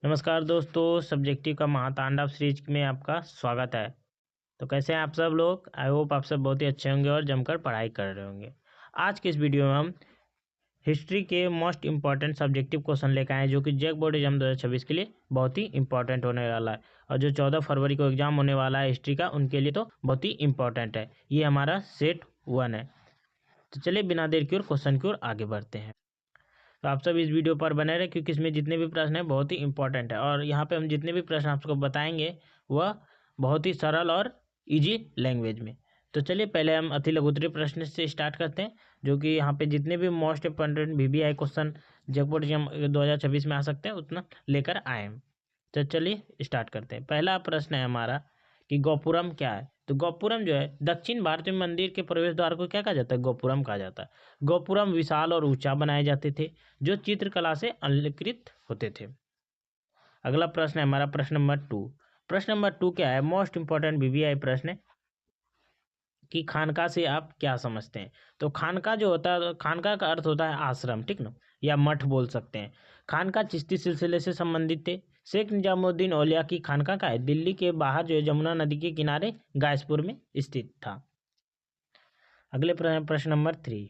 नमस्कार दोस्तों, सब्जेक्टिव का महातांडव सीरीज में आपका स्वागत है। तो कैसे हैं आप सब लोग? आई होप आप सब बहुत ही अच्छे होंगे और जमकर पढ़ाई कर रहे होंगे। आज के इस वीडियो में हम हिस्ट्री के मोस्ट इंपॉर्टेंट सब्जेक्टिव क्वेश्चन लेकर आए हैं, जो कि जैक बोर्ड एग्जाम 2026 के लिए बहुत ही इंपॉर्टेंट होने वाला है। और जो 14 फरवरी को एग्जाम होने वाला है हिस्ट्री का, उनके लिए तो बहुत ही इंपॉर्टेंट है। ये हमारा सेट 1 है। तो चलिए बिना देर की ओर क्वेश्चन की ओर आगे बढ़ते हैं। तो आप सब इस वीडियो पर बने रहे, क्योंकि इसमें जितने भी प्रश्न हैं बहुत ही इंपॉर्टेंट है। और यहाँ पे हम जितने भी प्रश्न आपको बताएंगे वह बहुत ही सरल और इजी लैंग्वेज में। तो चलिए पहले हम अति लघुत्तरीय प्रश्न से स्टार्ट करते हैं, जो कि यहाँ पे जितने भी मोस्ट इंपॉर्टेंट VBI क्वेश्चन जगबोर्ड एग्जाम 2026 में आ सकते हैं उतना लेकर आए हैं। तो चलिए स्टार्ट करते हैं। पहला प्रश्न है हमारा कि गोपुरम क्या है। तो गोपुरम जो है दक्षिण भारत में मंदिर के प्रवेश द्वार को क्या कहा जाता है? गोपुरम कहा जाता है। गोपुरम विशाल और ऊंचा बनाए जाते थे, जो चित्रकला से अलंकृत होते थे। अगला प्रश्न है हमारा प्रश्न नंबर 2। प्रश्न नंबर 2 क्या है? मोस्ट इंपॉर्टेंट VBI प्रश्न है कि खानका से आप क्या समझते हैं। तो खानका जो होता है, खानका का अर्थ होता है आश्रम, ठीक ना, या मठ बोल सकते हैं। खानका चिश्ती सिलसिले से संबंधित थे। शेख निजामुद्दीन औलिया की खानका का है दिल्ली के बाहर जो है यमुना नदी के किनारे गायसपुर में स्थित था। अगले प्रश्न नंबर 3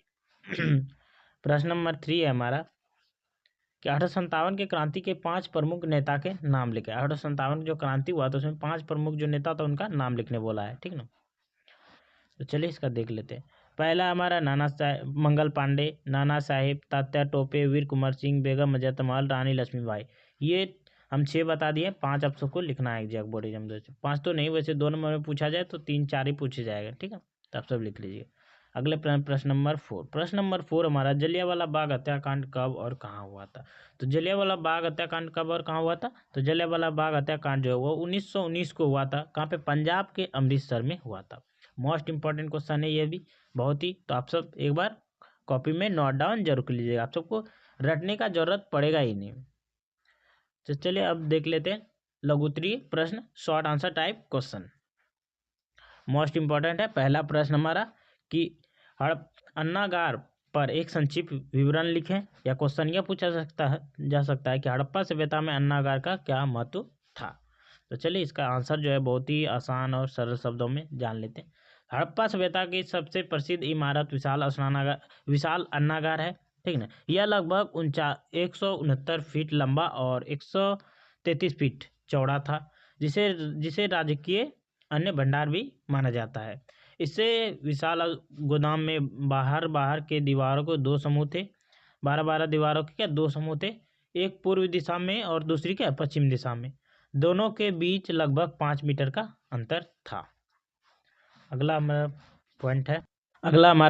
प्रश्न नंबर 3 है हमारा कि 1857 के क्रांति के 5 प्रमुख नेता के नाम लिखे। 1857 जो क्रांति हुआ तो उसमें 5 प्रमुख जो नेता था उनका नाम लिखने बोला है, ठीक ना। तो चलिए इसका देख लेते हैं। पहला हमारा नाना साहेब मंगल पांडे, नाना साहेब, तात्या टोपे, वीर कुंवर सिंह, बेगम अजयतमाल, रानी लक्ष्मीबाई। ये हम 6 बता दिए। 5 आपको को लिखना है एग्जैक्ट बोर्ड एग्जाम 5 तो नहीं, वैसे 2 नंबर में पूछा जाए तो 3-4 ही पूछे जाएगा, ठीक है। तो आप सब लिख लीजिए। अगले प्रश्न नंबर 4। प्रश्न नंबर 4 हमारा जलियांवाला बाग हत्याकांड कब और कहाँ हुआ था। तो जलियांवाला बाग हत्याकांड कब और कहाँ हुआ था? तो जलियांवाला बाग हत्याकांड जो है वो 1919 को हुआ था। कहाँ पे? पंजाब के अमृतसर में हुआ था। मोस्ट इंपॉर्टेंट क्वेश्चन है ये भी बहुत ही। तो आप सब एक बार कॉपी में नोट डाउन जरूर कर लीजिएगा, आप सबको रटने का जरूरत पड़ेगा ही नहीं। तो चलिए अब देख लेते हैं लघुत्तरीय प्रश्न, short answer type question. Most important है। पहला प्रश्न हमारा कि अन्नागार पर एक संक्षिप्त विवरण लिखें। या क्वेश्चन यह पूछा जा सकता है कि हड़प्पा सभ्यता में अन्नागार का क्या महत्व था। तो चलिए इसका आंसर जो है बहुत ही आसान और सरल शब्दों में जान लेते हैं। हड़प्पा सभ्यता की सबसे प्रसिद्ध इमारत विशाल अन्नागार है, ठीक ना। यह लगभग 169 फीट लंबा और 133 फीट चौड़ा था, जिसे जिसे राजकीय अन्य भंडार भी माना जाता है। इससे विशाल गोदाम में बाहर के दीवारों को 2 समूह थे। 12 दीवारों के क्या 2 समूह थे। एक पूर्व दिशा में और दूसरी क्या पश्चिम दिशा में। दोनों के बीच लगभग 5 मीटर का अंतर था। अगला हमारा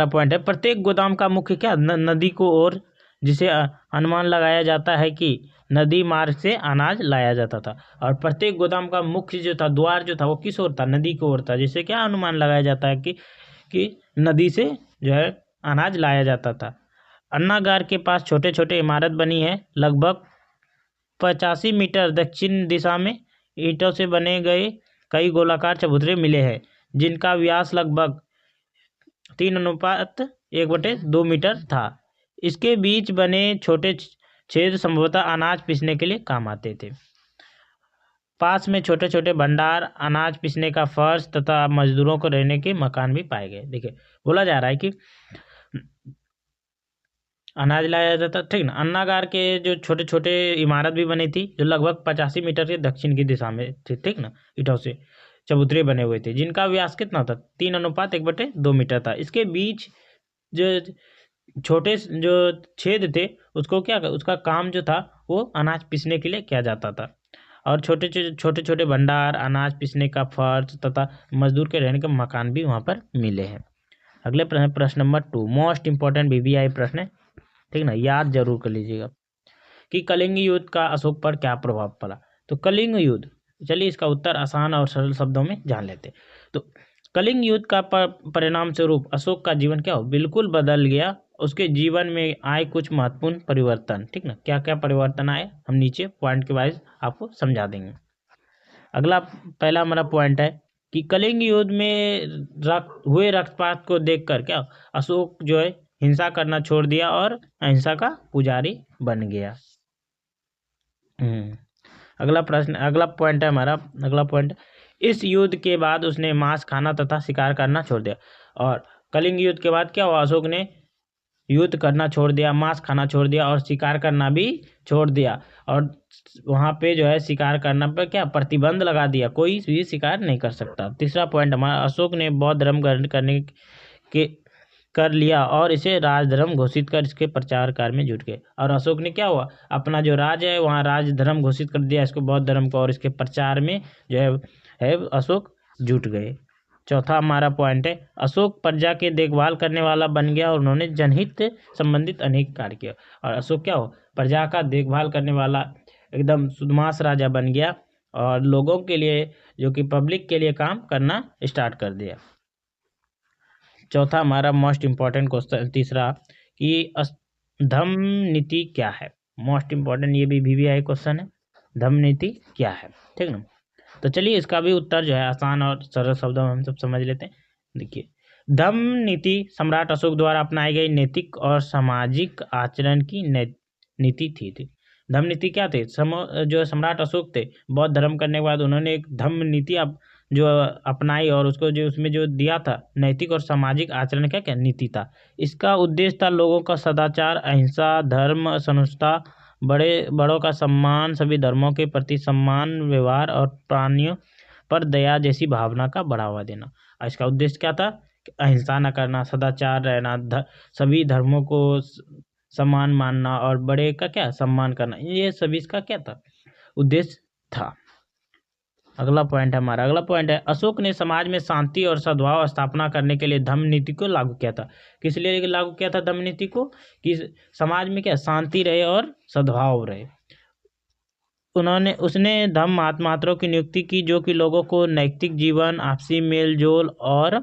पॉइंट है प्रत्येक गोदाम का मुख्य क्या नदी को ओर, जिसे अनुमान लगाया जाता है कि नदी मार्ग से अनाज लाया जाता था। और प्रत्येक गोदाम का मुख्य जो था द्वार जो था वो किस ओर था? नदी की ओर था, जिससे क्या अनुमान लगाया जाता है कि नदी से जो है अनाज लाया जाता था। अन्नागार के पास छोटे छोटे इमारत बनी है। लगभग 85 मीटर दक्षिण दिशा में ईंटों से बने गए कई गोलाकार चबूतरे मिले हैं, जिनका व्यास लगभग 3:1/2 मीटर था। इसके बीच बने छोटे छेद संभवतः अनाज पीसने के लिए काम आते थे। पास में छोटे छोटे भंडार, अनाज पीसने का फर्श तथा मजदूरों को रहने के मकान भी पाए गए। देखिए बोला जा रहा है कि अनाज लाया जाता, ठीक ना। अन्नागार के जो छोटे छोटे इमारत भी बनी थी, जो लगभग 85 मीटर के दक्षिण की दिशा में थी, ठीक ना। ईंटों से चबूतरे बने हुए थे, जिनका व्यास कितना था? 3:1/2 मीटर था। इसके बीच जो छोटे जो छेद थे उसको क्या उसका काम जो था वो अनाज पीसने के लिए किया जाता था। और छोटे छोटे भंडार, अनाज पीसने का फर्श तथा मजदूर के रहने के मकान भी वहाँ पर मिले हैं। अगले प्रश्न नंबर 2 मोस्ट इंपॉर्टेंट VBI प्रश्न है, ठीक ना, याद जरूर कर लीजिएगा कि कलिंग युद्ध का अशोक पर क्या प्रभाव पड़ा। तो कलिंग युद्ध, चलिए इसका उत्तर आसान और सरल शब्दों में जान लेते। तो कलिंग युद्ध का परिणाम स्वरूप अशोक का जीवन क्या हो बिल्कुल बदल गया। उसके जीवन में आए कुछ महत्वपूर्ण परिवर्तन, ठीक ना। क्या क्या परिवर्तन आए हम नीचे पॉइंट के वाइज आपको समझा देंगे। अगला पहला हमारा पॉइंट है कि कलिंग युद्ध में हुए रक्तपात को देखकर क्या अशोक जो है हिंसा करना छोड़ दिया और अहिंसा का पुजारी बन गया। अगला प्रश्न, अगला पॉइंट है हमारा, अगला पॉइंट, इस युद्ध के बाद उसने मांस खाना तथा शिकार करना छोड़ दिया। और कलिंग युद्ध के बाद क्या हुआ, अशोक ने युद्ध करना छोड़ दिया, मांस खाना छोड़ दिया और शिकार करना भी छोड़ दिया। और वहां पे जो है शिकार करना पर क्या प्रतिबंध लगा दिया, कोई भी शिकार नहीं कर सकता। तीसरा पॉइंट हमारा, अशोक ने बौद्ध धर्म ग्रहण करने के कर लिया और इसे राजधर्म घोषित कर इसके प्रचार कार्य में जुट गए। और अशोक ने क्या हुआ, अपना जो राज है वहाँ राजधर्म घोषित कर दिया इसको, बौद्ध धर्म को, और इसके प्रचार में जो है अशोक जुट गए। चौथा हमारा पॉइंट है, अशोक प्रजा के देखभाल करने वाला बन गया और उन्होंने जनहित संबंधित अनेक कार्य किए। और अशोक क्या हो, प्रजा का देखभाल करने वाला एकदम सुदमास राजा बन गया और लोगों के लिए, जो कि पब्लिक के लिए काम करना स्टार्ट कर दिया। चौथा हमारा मोस्ट इम्पॉर्टेंट क्वेश्चन, तीसरा, कि धम्म नीति क्या है। मोस्ट इम्पॉर्टेंट, ये भी VVI क्वेश्चन है, धम्म नीति क्या है, ठीक ना। तो चलिए इसका भी उत्तर जो है आसान और सरल शब्दों में हम सब समझ लेते हैं। देखिए, धम्म नीति सम्राट अशोक द्वारा अपनाई गई नैतिक और सामाजिक आचरण की नीति थी। धम्म नीति क्या थे, जो सम्राट अशोक थे, बौद्ध धर्म करने के बाद उन्होंने एक धम्म नीति जो अपनाई और उसको जो उसमें जो दिया था नैतिक और सामाजिक आचरण क्या क्या नीति था। इसका उद्देश्य था लोगों का सदाचार, अहिंसा, धर्म सहिष्णुता, बड़ों का सम्मान, सभी धर्मों के प्रति सम्मान, व्यवहार और प्राणियों पर दया जैसी भावना का बढ़ावा देना। और इसका उद्देश्य क्या था, अहिंसा न करना, सदाचार रहना, सभी धर्मों को सम्मान मानना और बड़े का क्या सम्मान करना, ये सभी इसका क्या था, उद्देश्य था। अगला पॉइंट है हमारा, अगला पॉइंट है, अशोक ने समाज में शांति और सद्भाव स्थापना करने के लिए धम्म नीति को लागू किया था। किस लिए लागू किया था धम्म नीति को, कि समाज में क्या शांति रहे और सद्भाव रहे। उसने धम्म महात्माओं की नियुक्ति की जो कि लोगों को नैतिक जीवन, आपसी मेलजोल और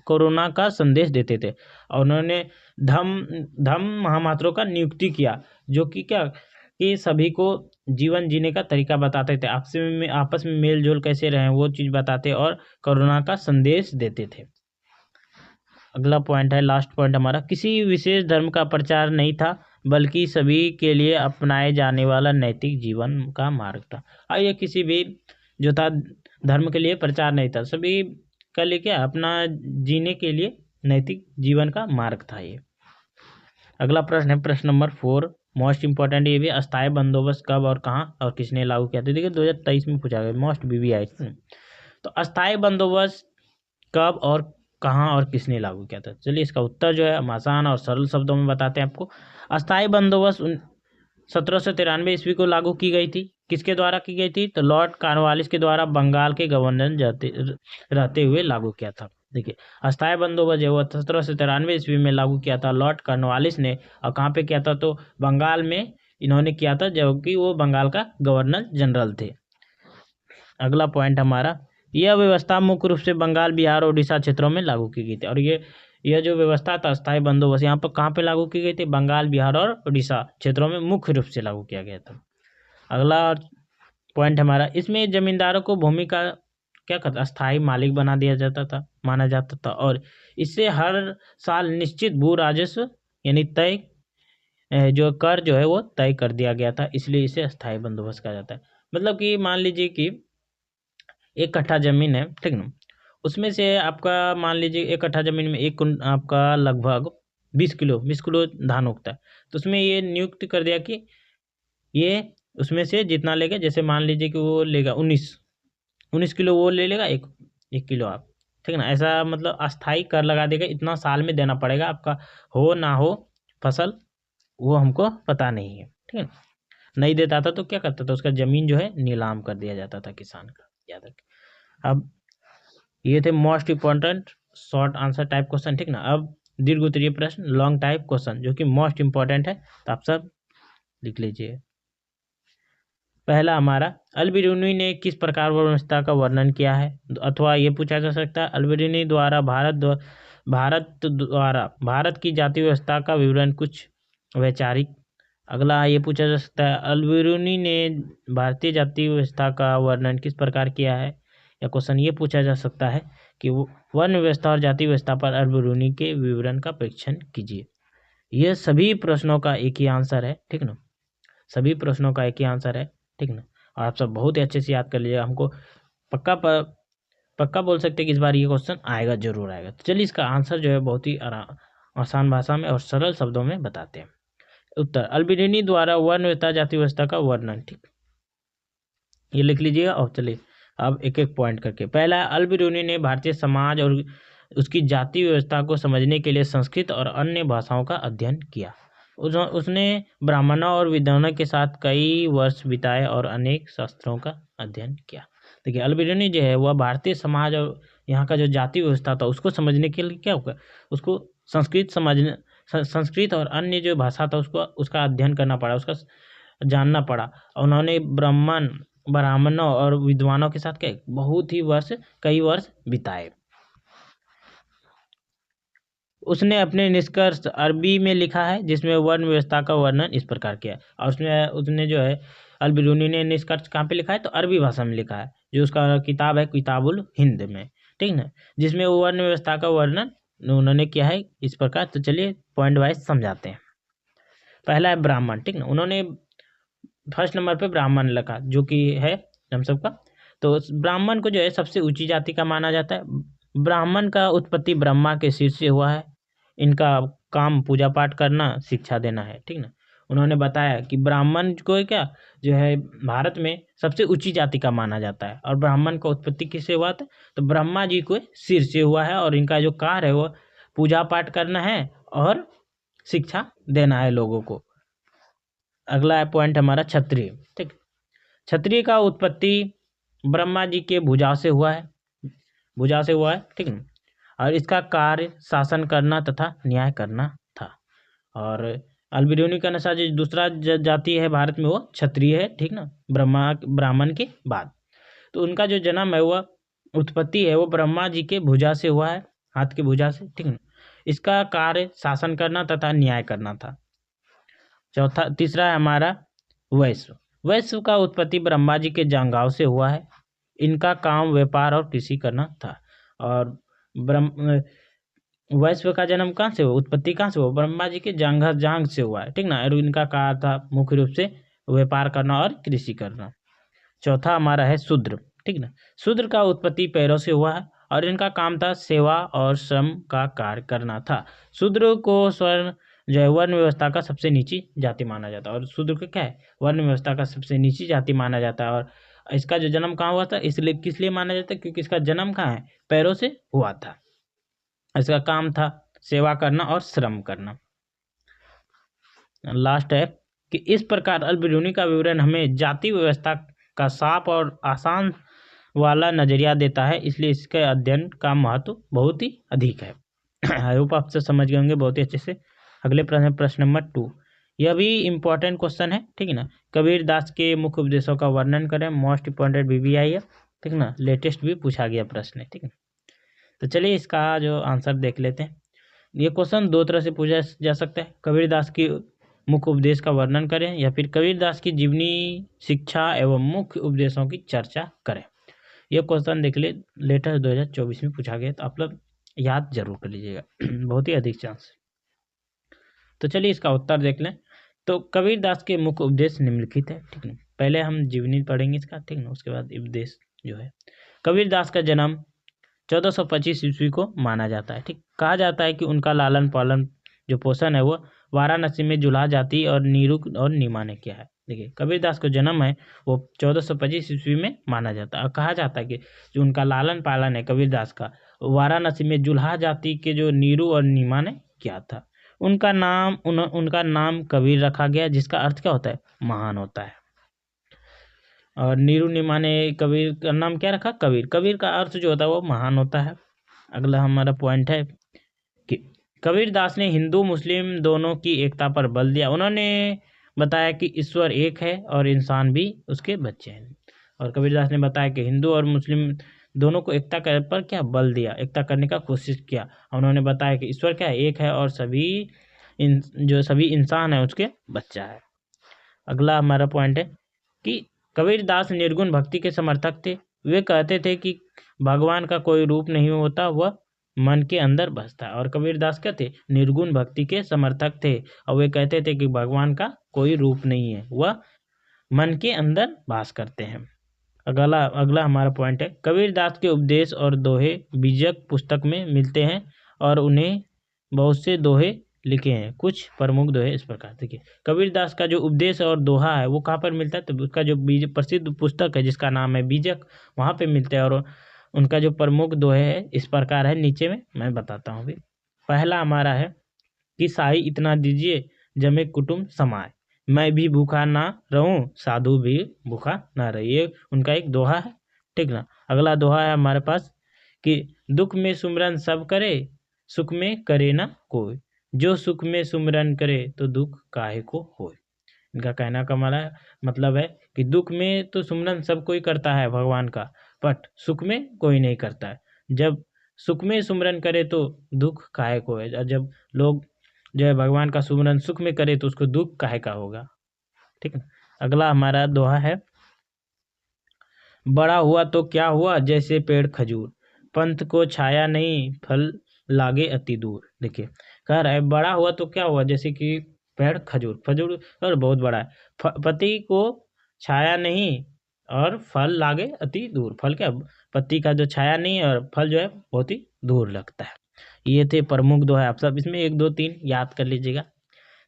कोरोना का संदेश देते थे। और उन्होंने धम्म महामात्रों का नियुक्ति किया जो कि क्या, कि सभी को जीवन जीने का तरीका बताते थे, आपस में मेल जोल कैसे रहें वो चीज़ बताते और कोरोना का संदेश देते थे। अगला पॉइंट है, लास्ट पॉइंट हमारा, किसी विशेष धर्म का प्रचार नहीं था बल्कि सभी के लिए अपनाए जाने वाला नैतिक जीवन का मार्ग था। और ये किसी भी जो था धर्म के लिए प्रचार नहीं था, सभी का लिए क्या अपना जीने के लिए नैतिक जीवन का मार्ग था ये। अगला प्रश्न है प्रश्न नंबर 4, मोस्ट इंपॉर्टेंट, ये भी अस्थायी बंदोबस्त कब और कहाँ और किसने लागू किया था। देखिए 2023 में पूछा गया, मोस्ट VVI। तो अस्थायी बंदोबस्त कब और कहाँ और किसने लागू किया था। चलिए इसका उत्तर जो है हम आसान और सरल शब्दों में बताते हैं आपको। अस्थायी बंदोबस्त 1793 ईस्वी को लागू की गई थी। किसके द्वारा की गई थी, तो लॉर्ड कॉर्नवालिस के द्वारा बंगाल के गवर्नर रहते हुए लागू किया था। देखिए अस्थायी बंदोबस्त जो है 1793 ईस्वी में लागू किया था लॉर्ड कॉर्नवालिस ने, और कहाँ पे किया था, तो बंगाल में इन्होंने किया था, जबकि वो बंगाल का गवर्नर जनरल थे। अगला पॉइंट हमारा, यह व्यवस्था मुख्य रूप से बंगाल, बिहार और उड़ीसा क्षेत्रों में लागू की गई थी। और यह जो व्यवस्था था अस्थायी बंदोबस्त, यहाँ पर कहाँ पे लागू की गई थी, बंगाल, बिहार और उड़ीसा क्षेत्रों में मुख्य रूप से लागू किया गया था। अगला पॉइंट हमारा, इसमें जमींदारों को भूमि का क्या कहता अस्थायी मालिक बना दिया जाता था, माना जाता था, और इससे हर साल निश्चित भू राजस्व यानी तय जो कर जो है वो तय कर दिया गया था, इसलिए इसे अस्थायी बंदोबस्त कहा जाता है। मतलब कि मान लीजिए कि 1 कट्ठा जमीन है, ठीक ना, उसमें से आपका मान लीजिए 1 कट्ठा जमीन में आपका लगभग 20 किलो धान उगता है, तो उसमें ये नियुक्त कर दिया कि ये उसमें से जितना लेगा, जैसे मान लीजिए कि वो लेगा 19 किलो वो ले लेगा, एक किलो आप, ठीक ना, ऐसा मतलब अस्थायी कर लगा देगा, इतना साल में देना पड़ेगा, आपका हो ना हो फसल वो हमको पता नहीं है, ठीक है। नहीं देता था तो क्या करता था, उसका जमीन जो है नीलाम कर दिया जाता था किसान का, याद रखें। अब ये थे most important short answer type question, ठीक ना। अब दीर्घ उत्तरीय प्रश्न, लॉन्ग टाइप क्वेश्चन, जो कि मोस्ट इम्पोर्टेंट है, तो आप सब लिख लीजिए। पहला हमारा, अल-बिरूनी ने किस प्रकार व्यवस्था का वर्णन किया है, अथवा ये पूछा जा सकता है अल-बिरूनी द्वारा भारत की जाति व्यवस्था का विवरण कुछ वैचारिक। अगला ये पूछा जा सकता है अल-बिरूनी ने भारतीय जाति व्यवस्था का वर्णन किस प्रकार किया है, या क्वेश्चन ये पूछा जा सकता है कि वर्ण व्यवस्था और जाति व्यवस्था पर अल-बिरूनी के विवरण का परीक्षण कीजिए। ये सभी प्रश्नों का एक ही आंसर है, ठीक ना, सभी प्रश्नों का एक ही आंसर है, ठीक ना। और आप सब बहुत ही अच्छे से याद कर लीजिएगा, हमको पक्का बोल सकते हैं कि इस बार ये क्वेश्चन आएगा, जरूर आएगा। तो चलिए इसका आंसर जो है बहुत ही आसान भाषा में और सरल शब्दों में बताते हैं। उत्तर, अल्बेनीज़ द्वारा वर्ण व्यवस्था जाति व्यवस्था का वर्णन। ठीक, ये लिख लीजिएगा। और चलिए अब एक एक पॉइंट करके। पहला, अल्बेनीज़ ने भारतीय समाज और उसकी जाति व्यवस्था को समझने के लिए संस्कृत और अन्य भाषाओं का अध्ययन किया। उसने ब्राह्मणों और विद्वानों के साथ कई वर्ष बिताए और अनेक शास्त्रों का अध्ययन किया। देखिए, अल्बेनीज़ जो है वह भारतीय समाज और यहाँ का जो जाति व्यवस्था था उसको समझने के लिए क्या होगा, उसको संस्कृत और अन्य जो भाषा था उसका अध्ययन करना पड़ा, उसका जानना पड़ा। उन्होंने ब्राह्मणों और विद्वानों के साथ कई वर्ष बिताए। उसने अपने निष्कर्ष अरबी में लिखा है, जिसमें वर्ण व्यवस्था का वर्णन इस प्रकार किया है। और उसने जो है अल्बेनीज़ ने निष्कर्ष कहाँ पे लिखा है, तो अरबी भाषा में लिखा है, जो उसका किताब है किताबुल हिंद में, ठीक ना, जिसमें वर्ण व्यवस्था का वर्णन उन्होंने किया है इस प्रकार। तो चलिए पॉइंट वाइज समझाते हैं। पहला है ब्राह्मण, ठीक ना। उन्होंने फर्स्ट नंबर पे ब्राह्मण लिखा, जो कि है हम सबका। तो ब्राह्मण को जो है सबसे ऊंची जाति का माना जाता है। ब्राह्मण का उत्पत्ति ब्रह्मा के सिर से हुआ है। इनका काम पूजा पाठ करना, शिक्षा देना है, ठीक ना। उन्होंने बताया कि ब्राह्मण को क्या जो है भारत में सबसे ऊंची जाति का माना जाता है। और ब्राह्मण का उत्पत्ति किससे हुआ था, तो ब्रह्मा जी को सिर से हुआ है। और इनका जो कार्य है वो पूजा पाठ करना है और शिक्षा देना है लोगों को। अगला है पॉइंट हमारा क्षत्रिय, ठीक। क्षत्रिय का उत्पत्ति ब्रह्मा जी के भुजा से हुआ है, ठीक ना। और इसका कार्य शासन करना तथा न्याय करना था। और अल्बेनीज़ का अनुसार जो दूसरा जाति है भारत में वो क्षत्रिय है, ठीक ना, ब्राह्मण के बाद। तो उनका जो जन्म है वह उत्पत्ति है वो ब्रह्मा जी के भुजा से हुआ है, हाथ के भुजा से, ठीक ना। इसका कार्य शासन करना तथा न्याय करना था। तीसरा है हमारा वैश्व का उत्पत्ति ब्रह्मा जी के जांघाव से हुआ है। इनका काम व्यापार और कृषि करना था। और वैश्व का जन्म कहाँ से हुआ, उत्पत्ति कहाँ से हुआ, ब्रह्मा जी के जांघ से हुआ है, ठीक ना। और इनका कार्य था मुख्य रूप से व्यापार करना और कृषि करना। चौथा हमारा है शूद्र, ठीक ना। शूद्र का उत्पत्ति पैरों से हुआ है और इनका काम था सेवा और श्रम का कार्य करना था। शूद्र को वर्ण व्यवस्था का सबसे नीची जाति माना जाता है। और शूद्र को क्या है, वर्ण व्यवस्था का सबसे नीची जाति माना जाता है। और इसका जो जन्म कहाँ हुआ था, इसलिए किस लिए माना जाता है, क्योंकि इसका जन्म कहाँ है, पैरों से हुआ था। इसका काम था सेवा करना और श्रम करना। लास्ट है कि इस प्रकार अल्बेनीज़ का विवरण हमें जाति व्यवस्था का साफ और आसान वाला नजरिया देता है, इसलिए इसके अध्ययन का महत्व बहुत ही अधिक है। आई होप आप सब समझ गए होंगे बहुत ही अच्छे से। अगले प्रश्न नंबर 2, यह भी इम्पोर्टेंट क्वेश्चन है, ठीक है ना। कबीर दास के मुख्य उपदेशों का वर्णन करें। मोस्ट इम्पोर्टेंट BBI है, ठीक ना, लेटेस्ट भी पूछा गया प्रश्न है, ठीक है। तो चलिए इसका जो आंसर देख लेते हैं। ये क्वेश्चन दो तरह से पूछा जा सकता है, कबीर दास की मुख्य उपदेश का वर्णन करें या फिर कबीर दास की जीवनी, शिक्षा एवं मुख्य उपदेशों की चर्चा करें। यह क्वेश्चन देख ले लेटेस्ट 2024 में पूछा गया, तो आप लोग याद जरूर कर लीजिएगा, बहुत ही अधिक चांस। तो चलिए इसका उत्तर देख लें। तो कबीर दास के मुख्य उपदेश निम्नलिखित है, ठीक है। पहले हम जीवनी पढ़ेंगे इसका, ठीक है, उसके बाद उपदेश जो है। कबीर दास का जन्म 1425 ईस्वी को माना जाता है, ठीक। कहा जाता है कि उनका लालन पालन जो पोषण है वो वाराणसी में जुल्हा जाति और नीरू और नीमा ने किया है। देखिए, कबीरदास का जन्म है वो 1425 ईस्वी में माना जाता है। और कहा जाता है कि जो उनका लालन पालन है कबीरदास का, वाराणसी में जुल्हा जाति के जो नीरू और नीमा ने किया था। उनका नाम कबीर रखा गया, जिसका अर्थ क्या होता है, महान होता है। और नीरू नीमा ने कबीर का नाम क्या रखा, कबीर। कबीर का अर्थ जो होता है वो महान होता है। अगला हमारा पॉइंट है कि कबीर दास ने हिंदू मुस्लिम दोनों की एकता पर बल दिया। उन्होंने बताया कि ईश्वर एक है और इंसान भी उसके बच्चे हैं। और कबीर दास ने बताया कि हिंदू और मुस्लिम दोनों को एकता पर क्या बल दिया, एकता करने का कोशिश किया। उन्होंने बताया कि ईश्वर क्या है, एक है और जो सभी इंसान है उसके बच्चा है। अगला हमारा पॉइंट है कि कबीर दास निर्गुण भक्ति के समर्थक थे। वे कहते थे कि भगवान का कोई रूप नहीं होता, वह मन के अंदर बसता है। और कबीर दास क्या थे, निर्गुण भक्ति के समर्थक थे। और वे कहते थे कि भगवान का कोई रूप नहीं है, वह मन के अंदर वास करते हैं। अगला हमारा पॉइंट है, कबीरदास के उपदेश और दोहे बीजक पुस्तक में मिलते हैं और उन्हें बहुत से दोहे लिखे हैं। कुछ प्रमुख दोहे इस प्रकार। देखिए, कबीरदास का जो उपदेश और दोहा है वो कहाँ पर मिलता है, तो उसका जो बीज प्रसिद्ध पुस्तक है जिसका नाम है बीजक, वहाँ पे मिलते हैं। और उनका जो प्रमुख दोहे है इस प्रकार है, नीचे में मैं बताता हूँ। पहला हमारा है कि साई इतना दीजिए जमे कुटुंब समाए, मैं भी भूखा ना रहूं साधु भी भूखा ना रहे। ये उनका एक दोहा है, ठीक ना। अगला दोहा है हमारे पास कि दुख में सुमरन सब करे, सुख में करे ना कोई, जो सुख में सुमरन करे तो दुख काहे को होए। इनका कहना का मतलब है कि दुख में तो सुमरन सब कोई करता है भगवान का, बट सुख में कोई नहीं करता है। जब सुख में सुमरन करे तो दुख काहे को है, और जब लोग जो है भगवान का सुमरन सुख में करे तो उसको दुख काहे का होगा, ठीक है। अगला हमारा दोहा है, बड़ा हुआ तो क्या हुआ जैसे पेड़ खजूर, पंथ को छाया नहीं फल लागे अति दूर। देखिए, कह रहा है बड़ा हुआ तो क्या हुआ, जैसे कि पेड़ खजूर और बहुत बड़ा है, पति को छाया नहीं और फल लागे अति दूर। फल क्या, पत्ती का जो छाया नहीं है और फल जो है बहुत ही दूर लगता है। ये थे प्रमुख दोहे। आप सब इसमें 1 2 3 याद कर लीजिएगा।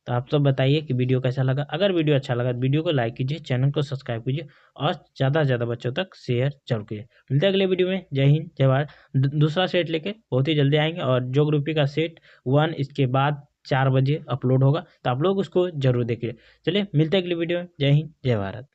तो आप सब बताइए कि वीडियो कैसा लगा। अगर वीडियो अच्छा लगा तो वीडियो को लाइक कीजिए, चैनल को सब्सक्राइब कीजिए और ज़्यादा से ज़्यादा बच्चों तक शेयर जरूर कीजिए। मिलते हैं अगले वीडियो में। जय हिंद जय भारत। दूसरा सेट लेके बहुत ही जल्दी आएंगे, और ज्योग्राफी का सेट 1 इसके बाद 4 बजे अपलोड होगा, तो आप लोग उसको जरूर देखिए। चलिए मिलते हैं अगले वीडियो में। जय हिंद जय भारत।